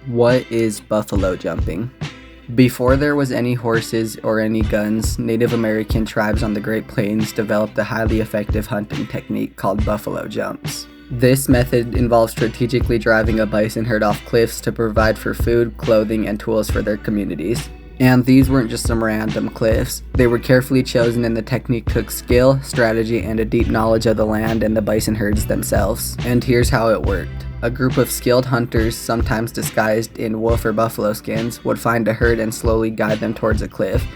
What is buffalo jumping? Before there was any horses or any guns, Native American tribes on the Great Plains developed a highly effective hunting technique called buffalo jumps. This method involves strategically driving a bison herd off cliffs to provide for food, clothing, and tools for their communities. And these weren't just some random cliffs. They were carefully chosen, and the technique took skill, strategy, and a deep knowledge of the land and the bison herds themselves. And here's how it worked. A group of skilled hunters, sometimes disguised in wolf or buffalo skins, would find a herd and slowly guide them towards a cliff.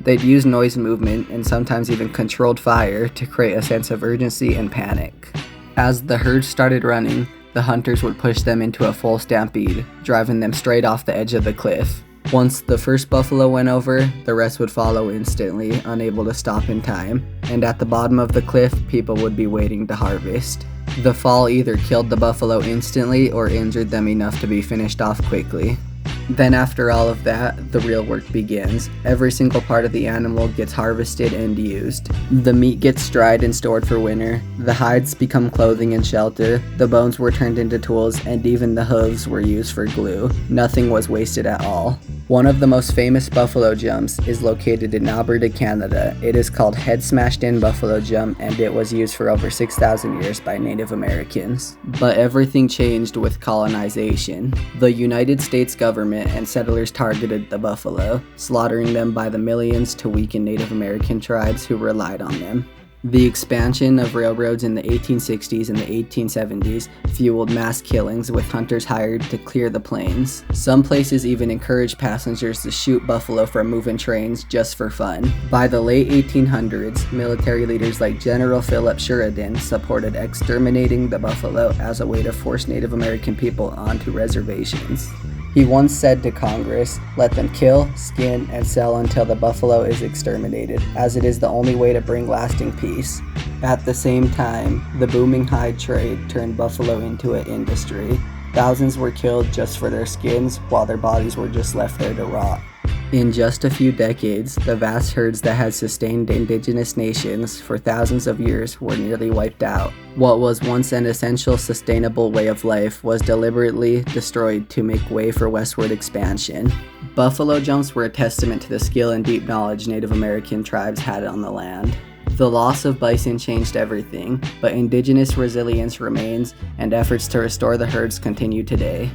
They'd use noise, movement, and sometimes even controlled fire to create a sense of urgency and panic. As the herd started running, the hunters would push them into a full stampede, driving them straight off the edge of the cliff. Once the first buffalo went over, the rest would follow instantly, unable to stop in time, and at the bottom of the cliff, people would be waiting to harvest. The fall either killed the buffalo instantly or injured them enough to be finished off quickly. Then after all of that, the real work begins. Every single part of the animal gets harvested and used. The meat gets dried and stored for winter. The hides become clothing and shelter. The bones were turned into tools, and even the hooves were used for glue. Nothing was wasted at all. One of the most famous buffalo jumps is located in Alberta, Canada. It is called Head Smashed In Buffalo Jump, and it was used for over 6,000 years by Native Americans. But everything changed with colonization. The United States government and settlers targeted the buffalo, slaughtering them by the millions to weaken Native American tribes who relied on them. The expansion of railroads in the 1860s and the 1870s fueled mass killings, with hunters hired to clear the plains. Some places even encouraged passengers to shoot buffalo from moving trains just for fun. By the late 1800s, military leaders like General Philip Sheridan supported exterminating the buffalo as a way to force Native American people onto reservations. He once said to Congress, "Let them kill, skin, and sell until the buffalo is exterminated, as it is the only way to bring lasting peace." At the same time, the booming hide trade turned buffalo into an industry. Thousands were killed just for their skins, while their bodies were just left there to rot. In just a few decades, the vast herds that had sustained indigenous nations for thousands of years were nearly wiped out. What was once an essential, sustainable way of life was deliberately destroyed to make way for westward expansion. Buffalo jumps were a testament to the skill and deep knowledge Native American tribes had on the land. The loss of bison changed everything, but indigenous resilience remains, and efforts to restore the herds continue today.